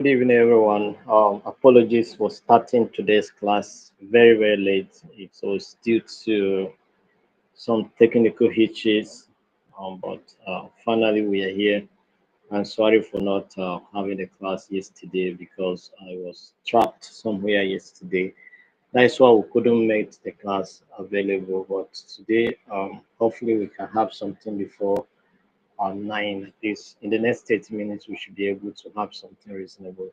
Good evening, everyone. Apologies for starting today's class very late. It was due to some technical hitches, but finally we are here. I'm sorry for not having a class yesterday because I was trapped somewhere yesterday. That's why we couldn't make the class available. But today, hopefully, we can have something before 9. At least in the next 30 minutes, we should be able to have something reasonable.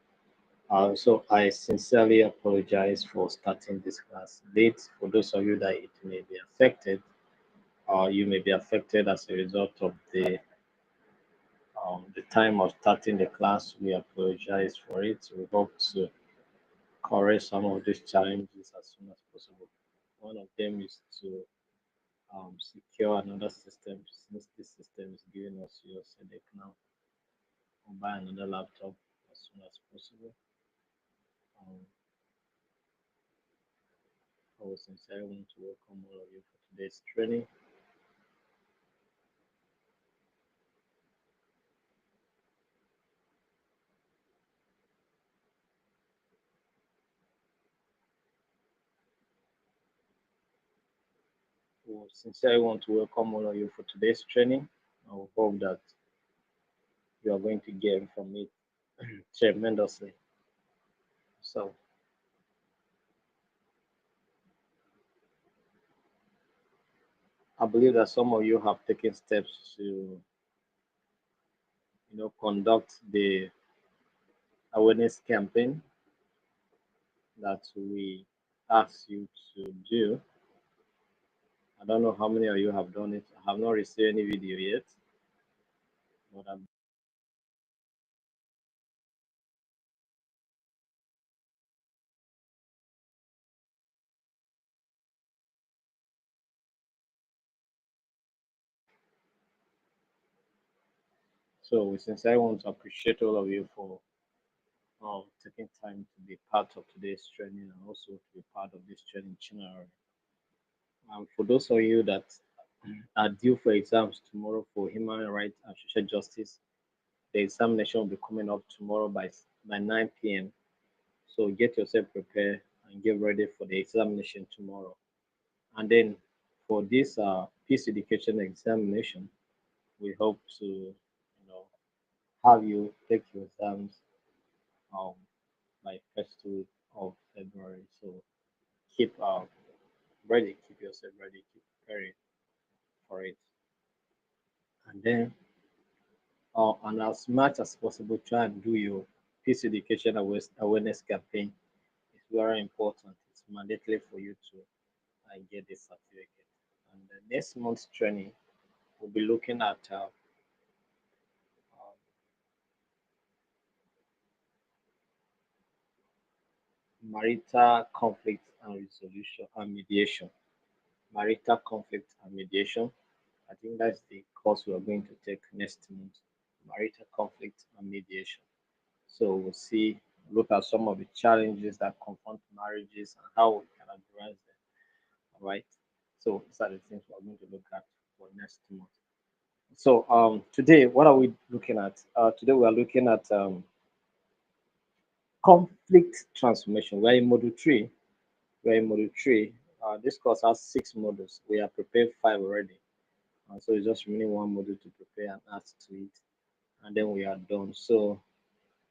So I sincerely apologize for starting this class late. For those of you that it may be affected, you may be affected as a result of the time of starting the class. We apologize for it. We hope to correct some of these challenges as soon as possible. One of them is to secure another system since this system is giving us your headache now. We'll buy another laptop as soon as possible. Um, I would sincerely want to welcome all of you for today's training. We sincerely want to welcome all of you for today's training. I hope that you are going to gain from it tremendously. So I believe that some of you have taken steps to, conduct the awareness campaign that we asked you to do. I don't know how many of you have done it. I have not received any video yet, but so we sincerely want to appreciate all of you for taking time to be part of today's training and also to be part of this training channel. For those of you that are due for exams tomorrow for human rights and social justice, the examination will be coming up tomorrow by 9 p.m. So get yourself prepared and get ready for the examination tomorrow. And then for this peace education examination, we hope to have you take your exams um, by first week of February. So keep ready, keep yourself ready, keep preparing for it. And then and as much as possible, try and do your peace education awareness campaign. It's very important. It's mandatory for you to get this certificate. And the next month's training, we'll be looking at marital conflict and resolution and mediation. Marital conflict and mediation. I think that's the course we are going to take next month. Marital conflict and mediation. So we'll see, look at some of the challenges that confront marriages and how we can address them. All right. So these are the things we're going to look at for next month. So today, what are we looking at? Today we are looking at conflict transformation. We're in module three. We're in module three. This course has 6 modules. We have prepared 5 already. So it's just remaining one module to prepare and add to it, and then we are done. So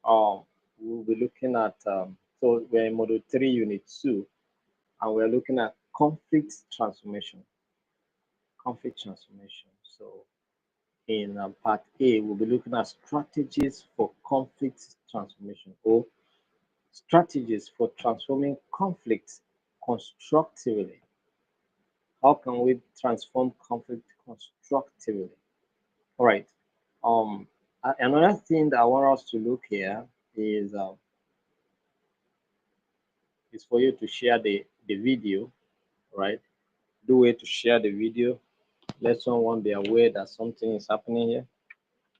um, we'll be looking at so we're in module 3, unit 2, and we're looking at conflict transformation. Conflict transformation. So in part A, we'll be looking at strategies for conflict transformation or strategies for transforming conflict constructively. How can we transform conflict constructively? All right. Um, Another thing that I want us to look here is for you to share the video, right? Do it to share the video. Let someone be aware that something is happening here.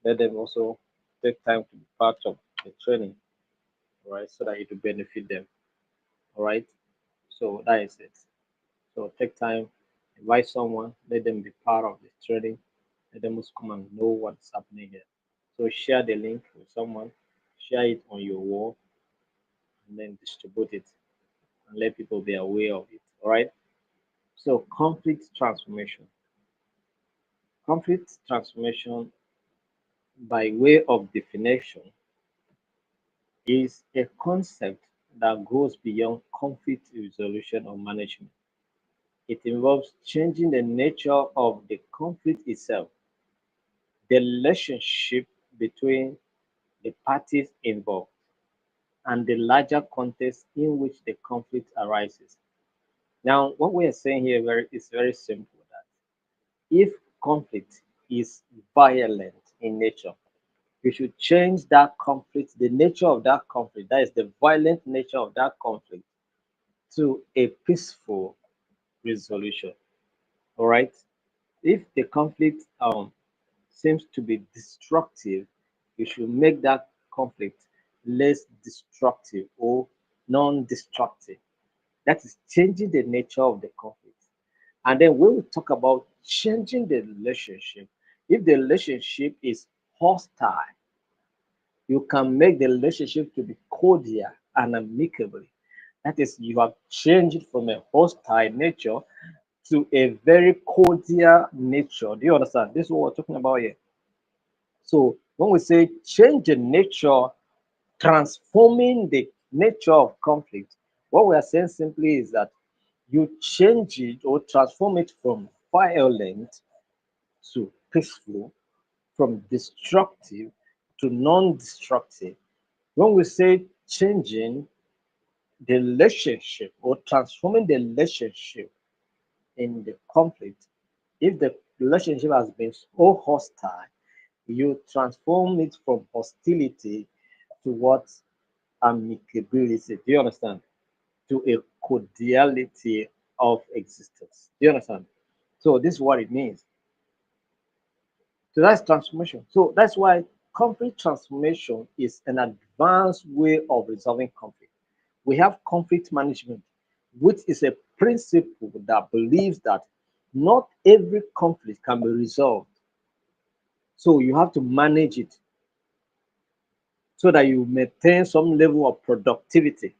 Let them also take time to be part of the training, right? So that it will benefit them. All right. So that is it. So take time, invite someone, let them be part of the training, let them also come and know what's happening here. So share the link with someone, share it on your wall, and then distribute it and let people be aware of it. All right. So conflict transformation. Conflict transformation, by way of definition, is a concept that goes beyond conflict resolution or management. It involves changing the nature of the conflict itself, the relationship between the parties involved, and the larger context in which the conflict arises. Now, what we are saying here is very simple, that if conflict is violent in nature, you should change that conflict, the nature of that conflict, that is the violent nature of that conflict, to a peaceful resolution. All right. If the conflict seems to be destructive, you should make that conflict less destructive or non-destructive. That is changing the nature of the conflict. And then when we talk about changing the relationship, if the relationship is hostile, you can make the relationship to be cordial and amicable. That is, you have changed it from a hostile nature to a very cordial nature. Do you understand? This is what we're talking about here. So when we say change the nature, transforming the nature of conflict, what we are saying simply is that you change it or transform it from violent to peaceful, from destructive to non-destructive. When we say changing the relationship or transforming the relationship in the conflict, if the relationship has been so hostile, you transform it from hostility to what, amicability. Do you understand? To a cordiality of existence. Do you understand? So this is what it means. So that's transformation. So that's why conflict transformation is an advanced way of resolving conflict. We have conflict management, which is a principle that believes that not every conflict can be resolved. So you have to manage it so that you maintain some level of productivity,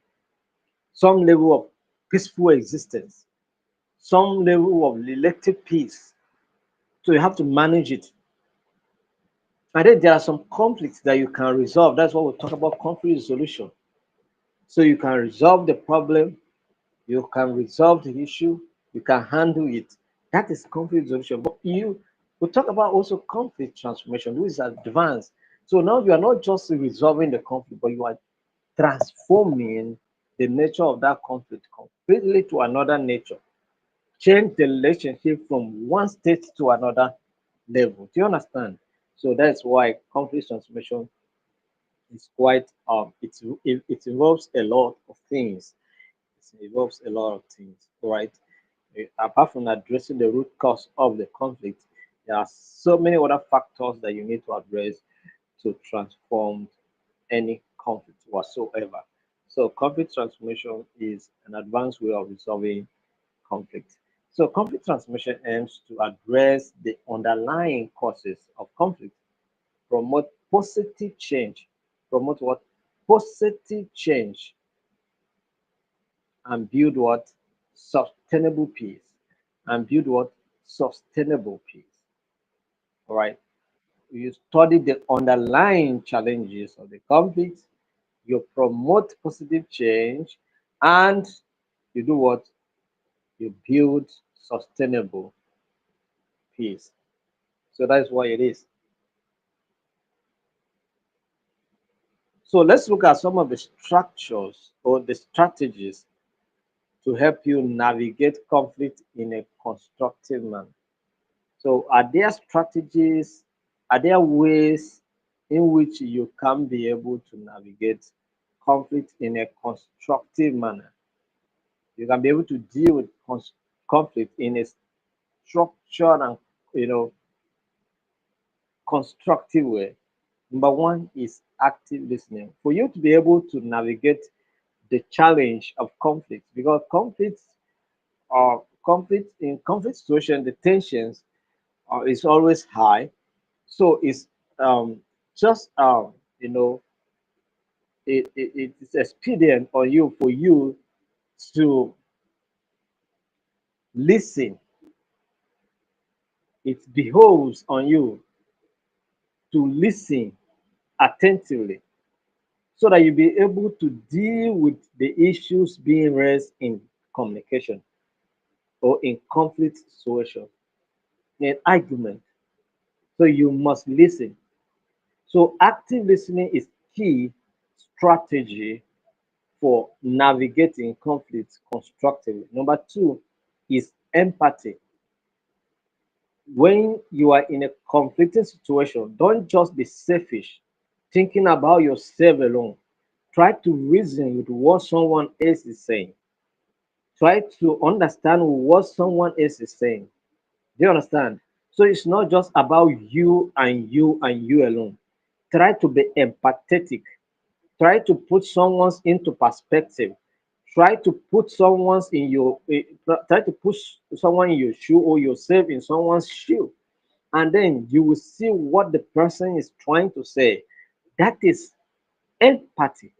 some level of peaceful existence, some level of relative peace. So you have to manage it. And then there are some conflicts that you can resolve. That's what we talk about, conflict resolution. So you can resolve the problem, you can resolve the issue, you can handle it. That is conflict resolution. But you we talk about also conflict transformation, which is advanced. So now you are not just resolving the conflict, but you are transforming the nature of that conflict completely to another nature. Change the relationship from one state to another level. Do you understand? So that's why conflict transformation is quite it involves a lot of things. It involves a lot of things, right? Apart from addressing the root cause of the conflict, there are so many other factors that you need to address to transform any conflict whatsoever. So conflict transformation is an advanced way of resolving conflict. So conflict transformation aims to address the underlying causes of conflict, promote positive change, promote what? Positive change, and build what? Sustainable peace. And build what? Sustainable peace. All right. You study the underlying challenges of the conflict, you promote positive change, and you do what? You build sustainable peace. So that's what it is. So let's look at some of the structures or the strategies to help you navigate conflict in a constructive manner. So, are there strategies, are there ways in which you can be able to navigate conflict in a constructive manner? You can be able to deal with conflict in a structured and you know constructive way. Number one is active listening. For you to be able to navigate the challenge of conflict, because conflict in conflict situation, the tensions is always high. So it's just you know it is expedient on you for you to listen. It behoves on you to listen attentively so that you be able to deal with the issues being raised in communication or in conflict situation, in argument. So you must listen. So active listening is key strategy for navigating conflicts constructively. Number two is empathy. When you are in a conflicting situation, don't just be selfish, thinking about yourself alone. Try to reason with what someone else is saying. Try to understand what someone else is saying. Do you understand? So it's not just about you and you and you alone. Try to be empathetic. Try to put someone's into perspective. Try to put someone's in your try to put someone in your shoe or yourself in someone's shoe, and then you will see what the person is trying to say. That is empathy.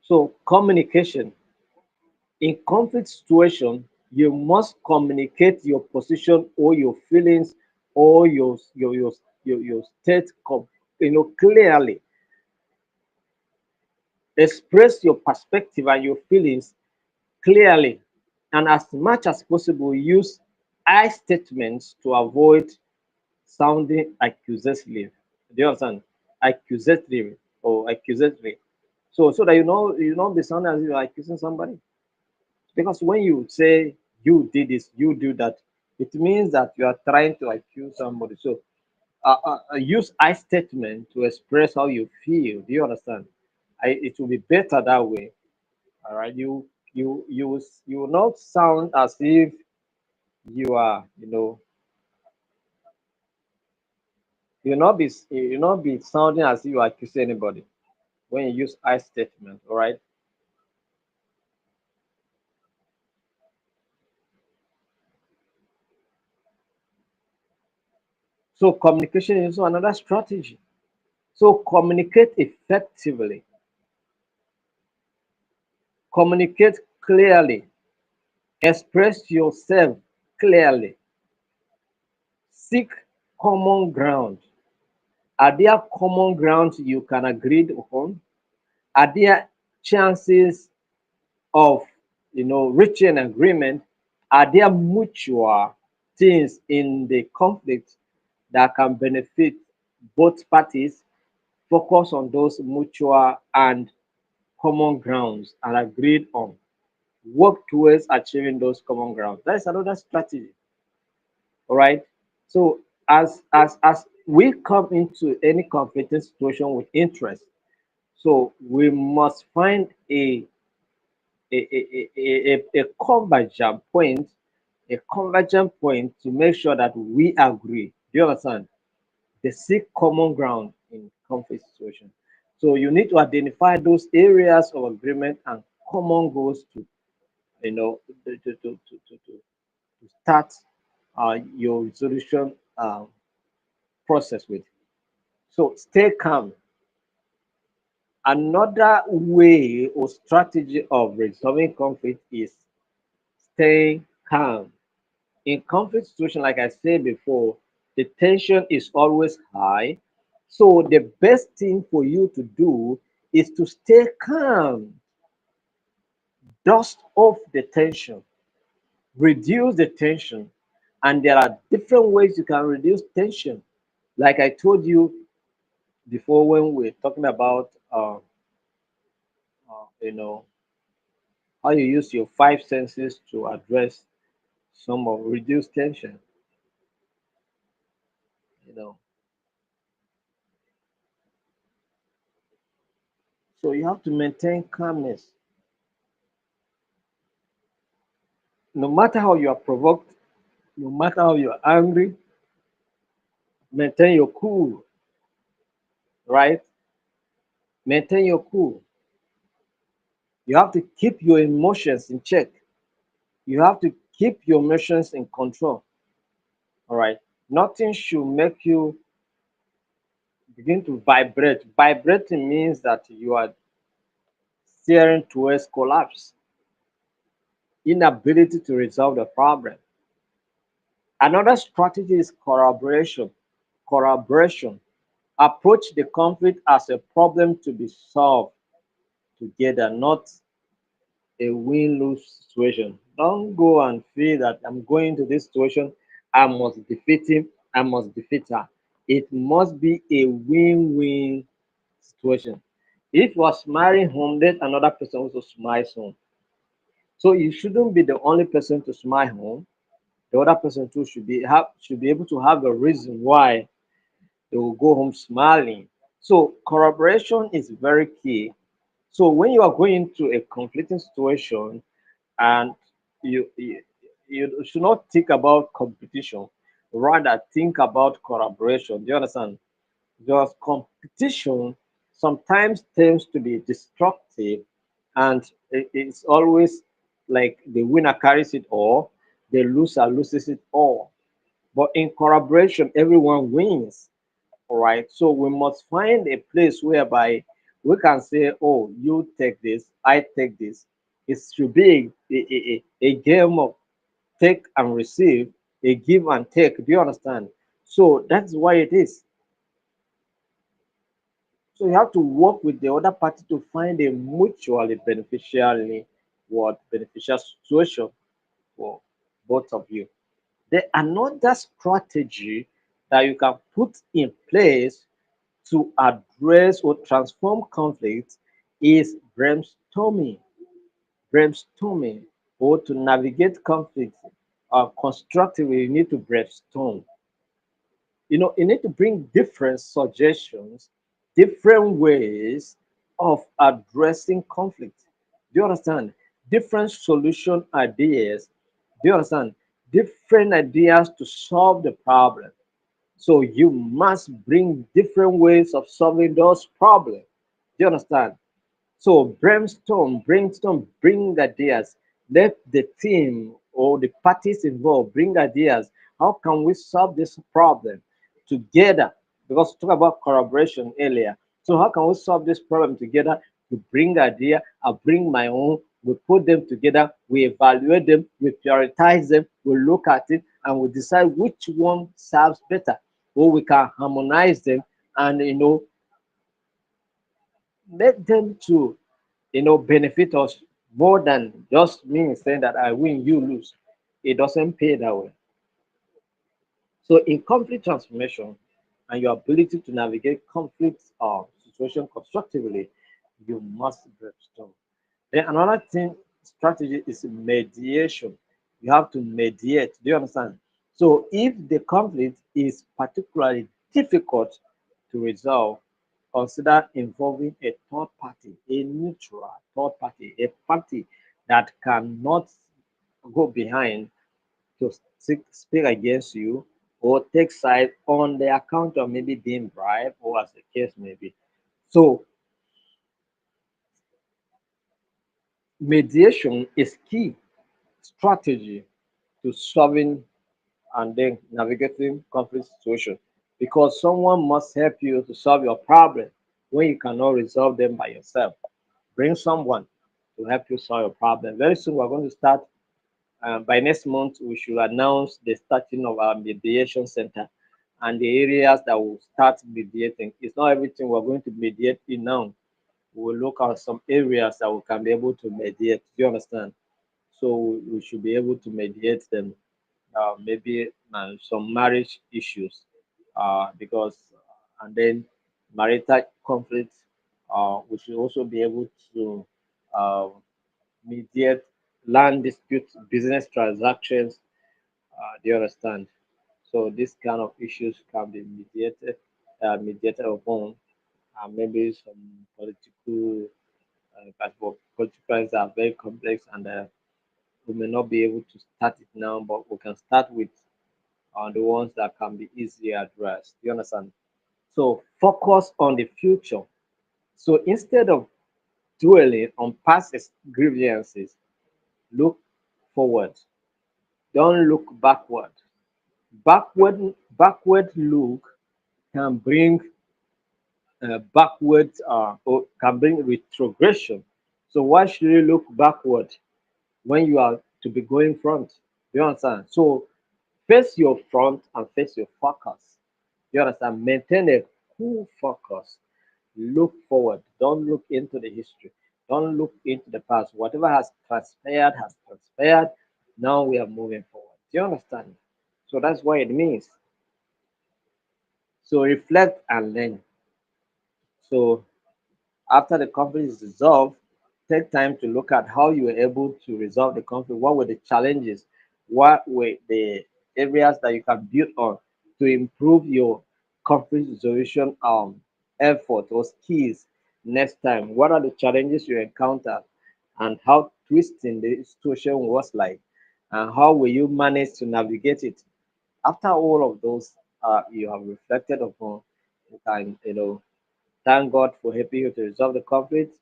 So communication in conflict situation, you must communicate your position or your feelings or your state clearly. Express your perspective and your feelings clearly, and as much as possible use I statements to avoid sounding accusatory. Do you understand? Accusatory or accusatory. So that you don't be sounding as if you're accusing somebody. Because when you say you did this, you do that, it means that you are trying to accuse somebody. So use I statement to express how you feel. Do you understand? It will be better that way. All right. You will not sound as if you are, you'll not be sounding as if you are accusing anybody when you use I statement. All right. So communication is also another strategy. So communicate effectively, communicate clearly, express yourself clearly, seek common ground. Are there common grounds you can agree upon? Are there chances of reaching agreement? Are there mutual things in the conflict that can benefit both parties? Focus on those mutual and common grounds and agreed on. Work towards achieving those common grounds. That is another strategy. All right. So as we come into any conflicting situation with interest, so we must find a convergent point to make sure that we agree. Do you understand? They seek common ground in conflict situation. So you need to identify those areas of agreement and common goals to to start your resolution process with. So stay calm. Another way or strategy of resolving conflict is staying calm. In conflict situation, like I said before, the tension is always high. So the best thing for you to do is to stay calm, dust off the tension, reduce the tension. And there are different ways you can reduce tension. Like I told you before when we are talking about uh, you know how you use your five senses to address some of reduce tension. you know so you have to maintain calmness no matter how you are provoked, no matter how you're angry. Maintain your cool, right? Maintain your cool. You have to keep your emotions in check. You have to keep your emotions in control. All right. Nothing should make you begin to vibrate. Vibrating means that you are steering towards collapse, inability to resolve the problem. Another strategy is collaboration. Collaboration. Approach the conflict as a problem to be solved together, not a win-lose situation. Don't go and feel that I'm going to this situation, I must defeat him, I must defeat her. It must be a win-win situation. If you are smiling home, let another person also smile home. So you shouldn't be the only person to smile home. The other person too should be able to have a reason why they will go home smiling. So collaboration is very key. So when you are going into a conflicting situation, and you you should not think about competition, rather think about collaboration. Do you understand? Because competition sometimes tends to be destructive, and it's always like the winner carries it all, the loser loses it all. But in collaboration, everyone wins. All right. So we must find a place whereby we can say, oh, you take this, I take this. It should be a game of take and receive, a give and take. Do you understand? So that's why it is. So you have to work with the other party to find a mutually beneficially what beneficial situation for both of you. The another strategy that you can put in place to address or transform conflict is brainstorming. Brainstorming, or to navigate conflict constructively, you need to brainstorm. You need to bring different suggestions, different ways of addressing conflict. Do you understand? Different solution ideas. Do you understand? Different ideas to solve the problem. So you must bring different ways of solving those problems. Do you understand? So brainstorm, bring ideas. Let the team or the parties involved bring ideas. How can we solve this problem together? Because we talked about collaboration earlier. So how can we solve this problem together? To bring idea, I bring my own. We put them together. We evaluate them. We prioritize them. We look at it and we decide which one serves better, or we can harmonize them and let them to benefit us more than just me saying that I win, you lose. It doesn't pay that way. So in conflict transformation and your ability to navigate conflict situation constructively, you must brainstorm. Then another thing, strategy is mediation. You have to mediate. Do you understand? So if the conflict is particularly difficult to resolve, consider involving a third party, a neutral third party, a party that cannot go behind to speak against you or take side on the account of maybe being bribed or as the case may be. So mediation is key strategy to solving and then navigating conflict situation, because someone must help you to solve your problem when you cannot resolve them by yourself. Bring someone to help you solve your problem. Very soon we're going to start. By next month, we should announce the starting of our mediation center and the areas that will start mediating. It's not everything we're going to mediate in now. We'll look at some areas that we can be able to mediate. Do you understand? So we should be able to mediate them, maybe some marriage issues, because and then marital conflicts. We should also be able to uh, mediate land disputes, business transactions. Do you understand? So this kind of issues can be mediated upon, maybe some political, but political plans are very complex, and we may not be able to start it now, but we can start with the ones that can be easily addressed. Do you understand? So focus on the future. So instead of dwelling on past grievances, look forward. Don't look backward. Backward look can bring backwards or can bring retrogression. So why should you look backward when you are to be going front? You understand? So face your front and face your focus. You understand? Maintain a cool focus. Look forward. Don't look into the history. Don't look into the past. Whatever has transpired has transpired. Now we are moving forward. Do you understand? So that's what it means. So reflect and learn. So after the conflict is resolved, take time to look at how you were able to resolve the conflict. What were the challenges? What were the areas that you can build on to improve your conflict resolution effort or skills next time? What are the challenges you encounter and how twisting the situation was like? And how will you manage to navigate it? After all of those you have reflected upon, you can, thank God for helping you to resolve the conflict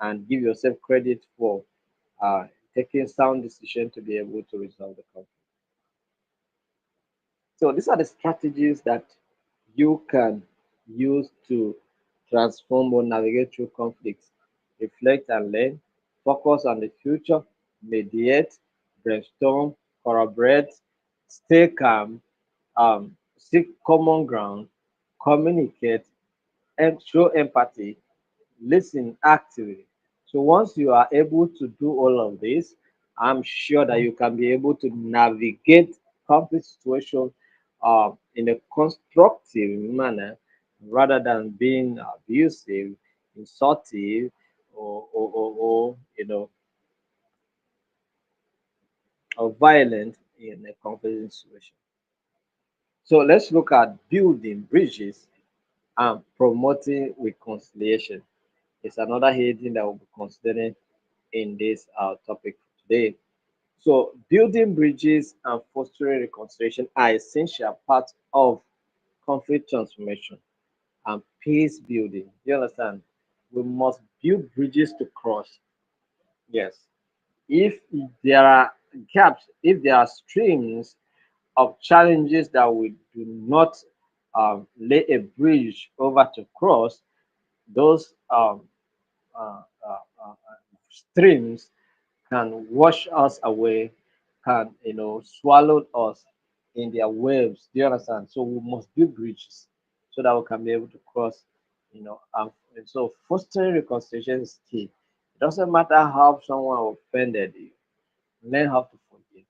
and give yourself credit for uh, taking sound decision to be able to resolve the conflict. So these are the strategies that you can use to transform or navigate through conflicts. Reflect and learn, focus on the future, mediate, brainstorm, collaborate, stay calm, seek common ground, communicate, and show empathy, listen actively. So once you are able to do all of this, I'm sure that you can be able to navigate conflict situation in a constructive manner rather than being abusive, insultive, or or violent in a conflict situation. So let's look at building bridges and promoting reconciliation. It's another heading that we'll be considering in this topic today. So, building bridges and fostering reconciliation are essential parts of conflict transformation and peace building. You understand? We must build bridges to cross. Yes. If there are gaps, if there are streams of challenges that we do not lay a bridge over to cross, those uh, uh, streams can wash us away, can swallow us in their waves. Do you understand? So we must build bridges so that we can be able to cross. And so fostering reconciliation is key. It doesn't matter how someone offended you, learn how to forgive.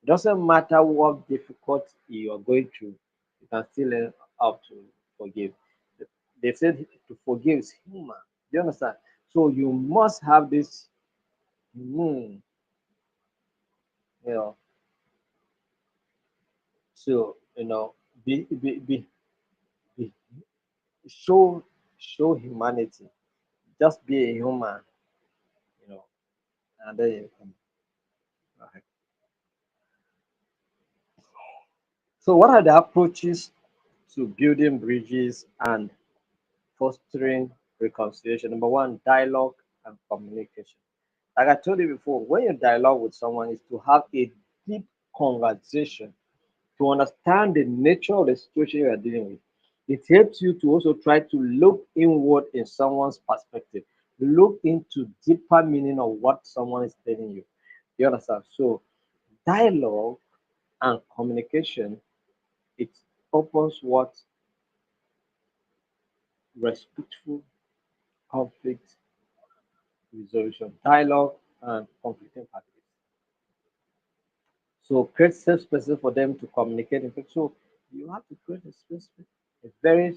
It doesn't matter what difficult you are going through, you can still learn how to forgive. They said to forgive is human. Do you understand? So you must have this, mm, you know, so be show show humanity. Just be a human, you know, and then you can. Okay. So what are the approaches to building bridges and fostering reconciliation? Number one, dialogue and communication. Like I told you before, when you dialogue with someone is to have a deep conversation to understand the nature of the situation you are dealing with. It helps you to also try to look inward in someone's perspective, look into deeper meaning of what someone is telling you. You understand? So dialogue and communication, it opens what respectful conflict resolution, dialogue and conflict empathy. So create safe spaces for them to communicate. In fact, so you have to create a space, a very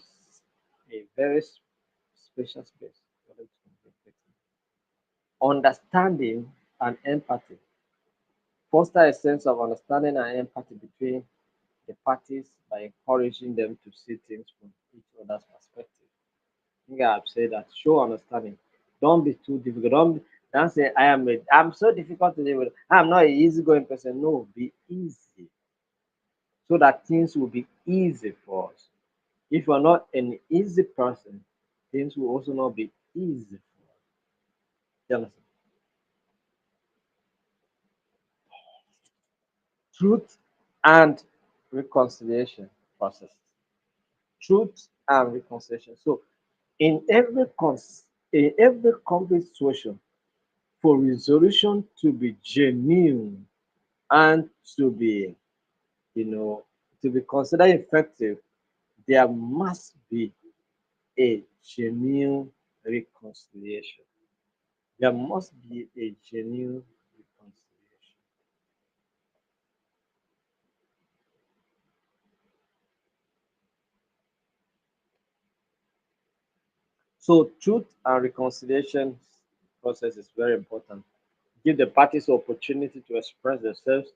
special space for them to communicate. Understanding and empathy. Foster a sense of understanding and empathy between the parties by encouraging them to see things from each other's perspective. I think I've said that. Show understanding. Don't be too difficult. Don't say I'm so difficult to deal with. I'm not an easygoing person. No, be easy so that things will be easy for us. If you're not an easy person, things will also not be easy for us. You understand? Truth and reconciliation process. Truth and reconciliation. So In every conflict situation, for resolution to be genuine and to be, you know, to be considered effective, there must be a genuine reconciliation. There must be a genuine reconciliation. So truth and reconciliation process is very important. Give the parties opportunity to express themselves,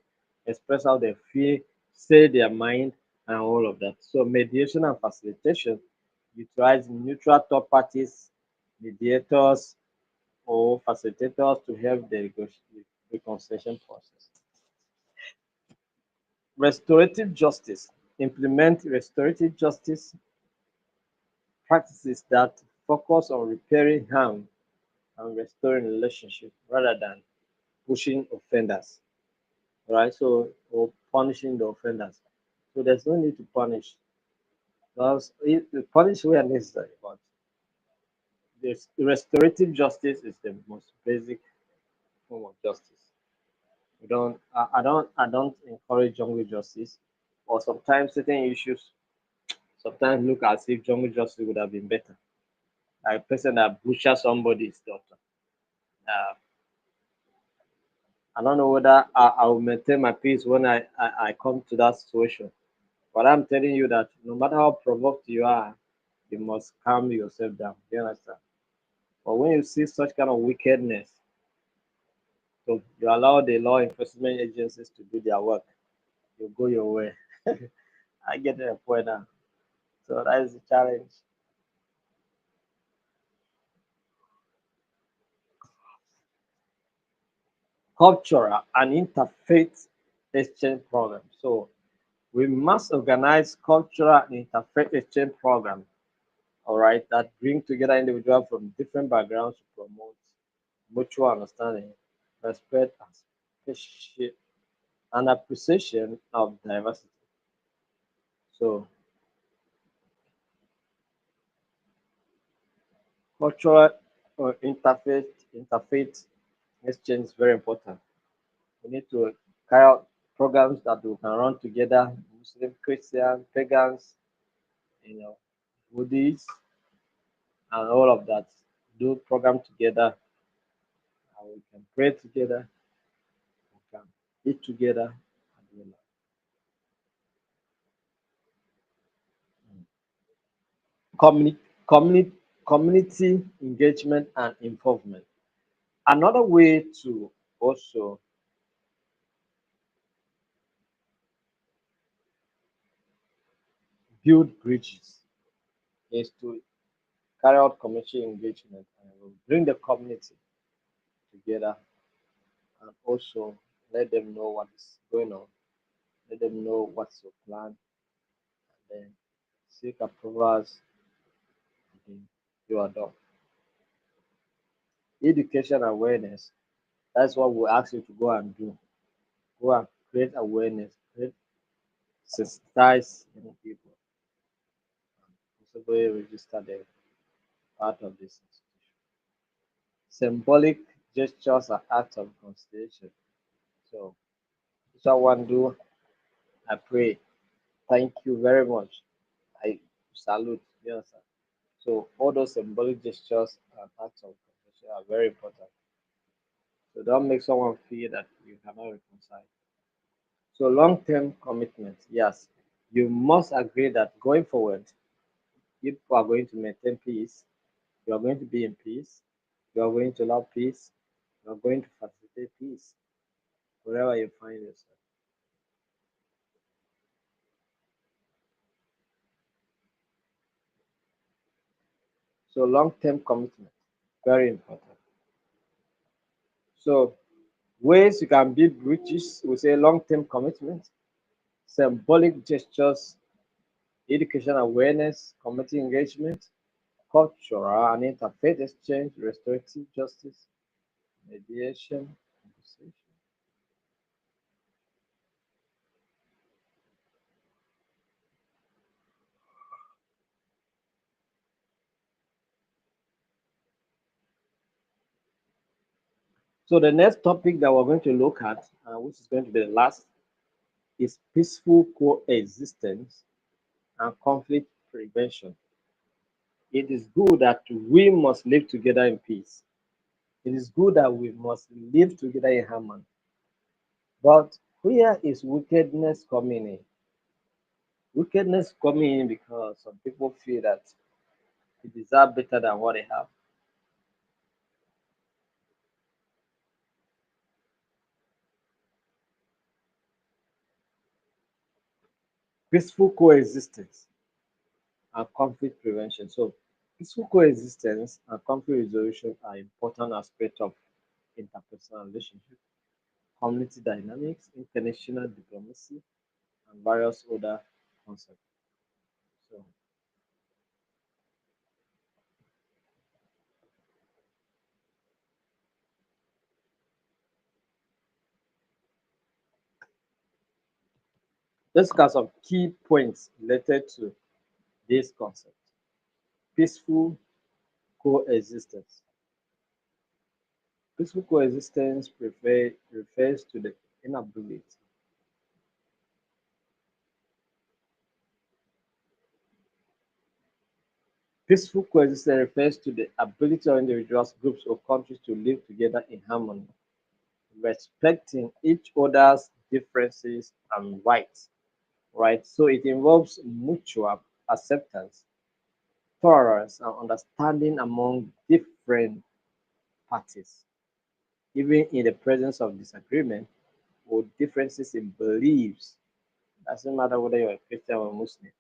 express how they feel, say their mind, and all of that. So mediation and facilitation utilize neutral third parties, mediators, or facilitators to help the reconciliation process. Restorative justice. Implement restorative justice practices that focus on repairing harm and restoring relationship rather than pushing offenders, right? So, or punishing the offenders. So there's no need to punish. Because the punish where necessary, but this restorative justice is the most basic form of justice. I don't encourage jungle justice, or sometimes certain issues sometimes look as if jungle justice would have been better. Like a person that butchers somebody's daughter. Uh, I don't know whether I will maintain my peace when I come to that situation. But I'm telling you that no matter how provoked you are, you must calm yourself down. You understand? But when you see such kind of wickedness, so you allow the law enforcement agencies to do their work. You go your way. I get the point now. So that is the challenge. Cultural and interfaith exchange program. So we must organize cultural and interfaith exchange program, all right, that bring together individuals from different backgrounds to promote mutual understanding, respect, and appreciation of diversity. So cultural interfaith exchange is very important. We need to carry out programs that we can run together, Muslim, Christian, pagans, you know, Buddhists, and all of that. Do program together, and we can pray together, we can eat together, and you know. Communi- communi- Community engagement and involvement. Another way to also build bridges is to carry out community engagement and will bring the community together and also let them know what is going on, let them know what's your plan, and then seek approvals and then you are done. Education awareness, that's what we ask you to go and do. Go and create awareness, create sensitize young people, possibly register them part of this institution. Symbolic gestures are acts of consideration. So, someone do, I pray, thank you very much. I salute. You understand? So, all those symbolic gestures and acts of consideration are very important. So, don't make someone feel that you cannot reconcile. So, long term commitment, yes, you must agree that going forward, if you are going to maintain peace, you are going to be in peace, you are going to love peace, you are going to facilitate peace wherever you find yourself. So long-term commitment, very important. So ways you can build bridges, we say long-term commitment, symbolic gestures, education awareness, community engagement, cultural and interfaith exchange, restorative justice, mediation, conversation. So the next topic that we're going to look at, which is going to be the last, is peaceful coexistence and conflict prevention. It is good that we must live together in peace. It is good that we must live together in harmony. But where is wickedness coming in? Wickedness coming in because some people feel that they deserve better than what they have. Peaceful coexistence and conflict prevention. So, peaceful coexistence and conflict resolution are important aspects of interpersonal relationships, community dynamics, international diplomacy, and various other concepts. So, let's look at some key points related to this concept. Peaceful coexistence. Peaceful coexistence refers to the inability. Peaceful coexistence refers to the ability of individuals, groups, or countries to live together in harmony, respecting each other's differences and rights. Right? So it involves mutual acceptance, tolerance, and understanding among different parties, even in the presence of disagreement or differences in beliefs. Doesn't matter whether you're a Christian or Muslim,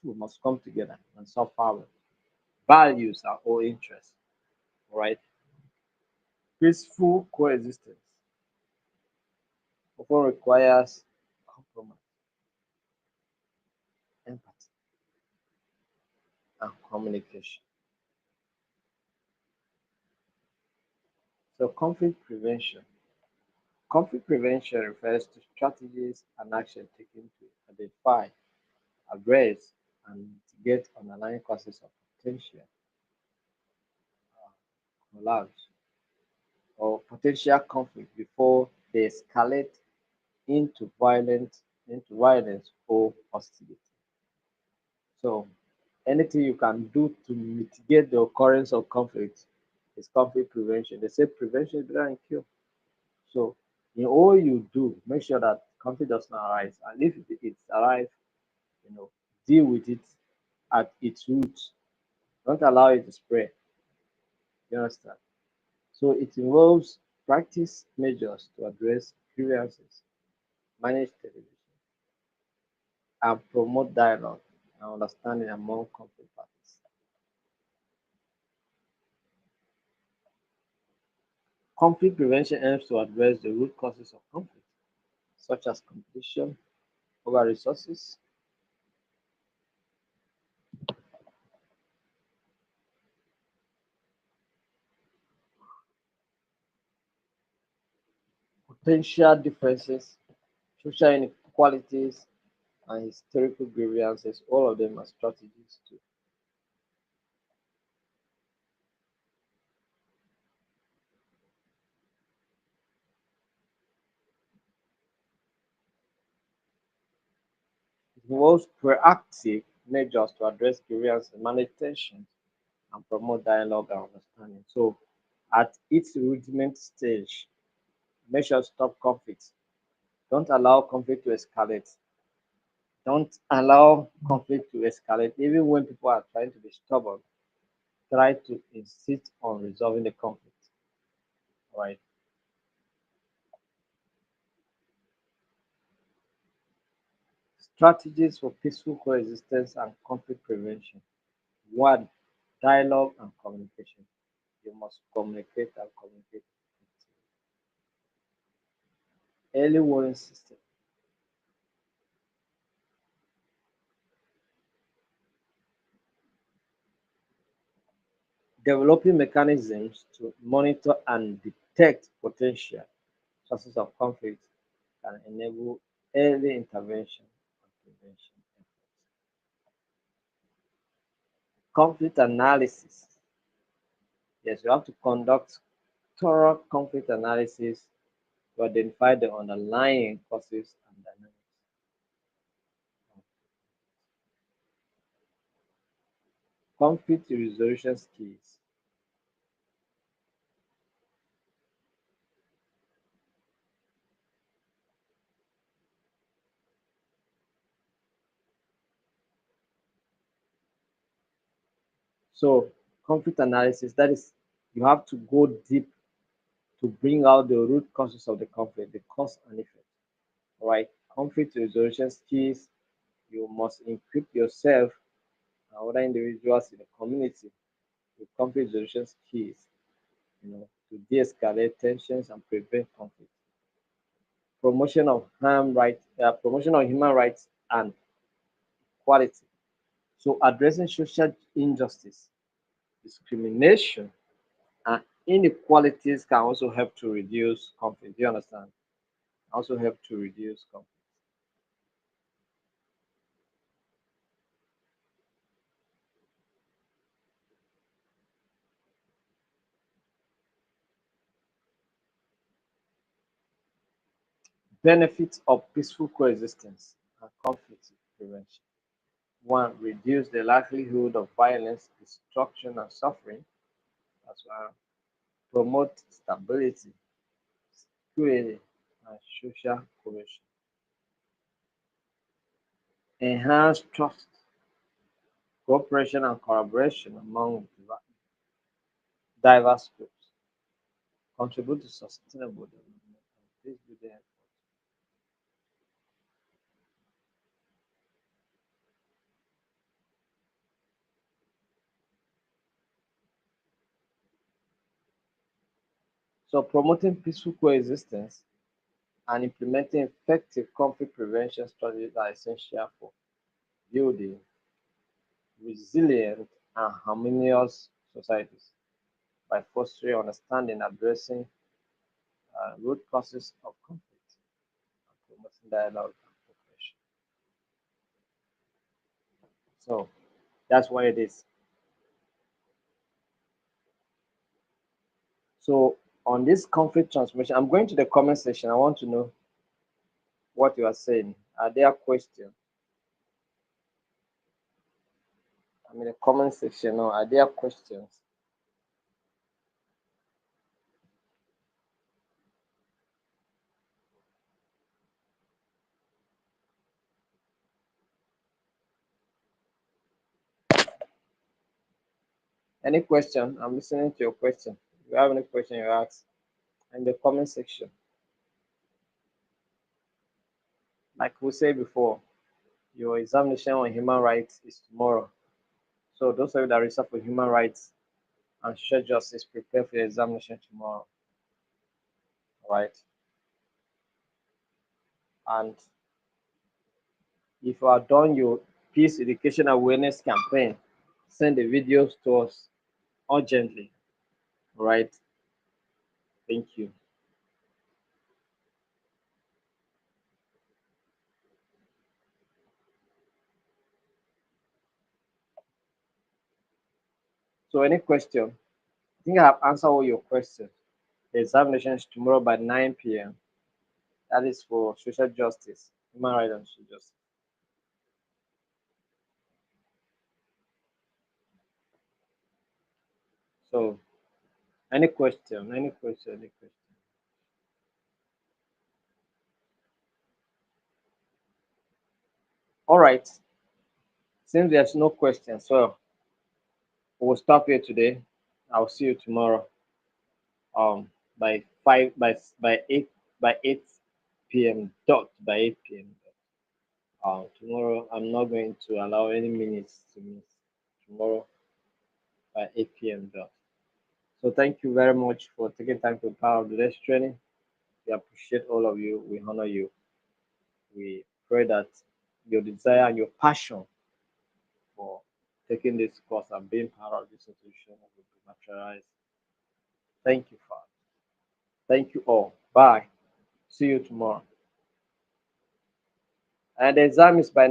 we must come together and solve problems. Values are all interests, right? Peaceful coexistence often requires compromise, empathy, and communication. So, conflict prevention. Conflict prevention refers to strategies and action taken to identify, address, and mitigate underlying causes of potential collapse or potential conflict before they escalate into violence or hostility. So, anything you can do to mitigate the occurrence of conflict is conflict prevention. They say prevention is better than cure. So, in all you do, make sure that conflict does not arise. And if it arrives, you know, deal with it at its roots. Don't allow it to spread. You understand? So it involves practice measures to address grievances, manage television, and promote dialogue and understanding among conflict parties. Conflict prevention aims to address the root causes of conflict, such as competition over resources, potential differences, social inequalities, and historical grievances. All of them are strategies to. It involves proactive measures to address grievances, manage tensions, and promote dialogue and understanding. So, at its rudiment stage, make sure to stop conflict. Don't allow conflict to escalate. Don't allow conflict to escalate. Even when people are trying to be stubborn, try to insist on resolving the conflict. Right? Strategies for peaceful coexistence and conflict prevention. One, dialogue and communication. You must communicate and communicate. Early warning system. Developing mechanisms to monitor and detect potential sources of conflict can enable early intervention and prevention efforts. Conflict analysis. Yes, you have to conduct thorough conflict analysis to identify the underlying causes and dynamics. Conflict resolution skills. So, conflict analysis, that is, you have to go deep to bring out the root causes of the conflict, the cause and effect. All right? Conflict resolution skills, you must equip yourself and other individuals in the community with conflict resolution skills, to de-escalate tensions and prevent conflict. Promotion of human rights and equality. So addressing social injustice, discrimination, and inequalities can also help to reduce conflict. Do you understand? Also help to reduce conflict. Benefits of peaceful coexistence and conflict prevention. One, reduce the likelihood of violence, destruction, and suffering. As well, promote stability, security, and social cohesion. Enhance trust, cooperation, and collaboration among diverse groups. Contribute to sustainable development and peace building efforts. So, promoting peaceful coexistence and implementing effective conflict prevention strategies are essential for building resilient and harmonious societies by fostering understanding, addressing root causes of conflict, and promoting dialogue and cooperation. So that's what it is. So on this conflict transformation, I'm going to the comment section. I want to know what you are saying. Are there questions? I'm in the comment section now. Are there questions? Any question? I'm listening to your question. If you have any question, you ask in the comment section. Like we said before, your examination on human rights is tomorrow. So those of you that research for human rights and social justice, prepare for your examination tomorrow. All right. And if you are done your peace education awareness campaign, send the videos to us urgently. All right. Thank you. So any question? I think I have answered all your questions. The examination is tomorrow by 9 p.m. That is for social justice, human rights and social justice. So any question, any question, any question. All right. Since there's no question, so we'll stop here today. I'll see you tomorrow. By 8 p.m. dot. By 8 p.m. Tomorrow I'm not going to allow any minutes to miss. Tomorrow by 8 p.m. dot. So thank you very much for taking time to be part of today's training. We appreciate all of you. We honor you. We pray that your desire and your passion for taking this course and being part of this institution will be materialized. Thank you, Father. Thank you all. Bye. See you tomorrow. And the exam is by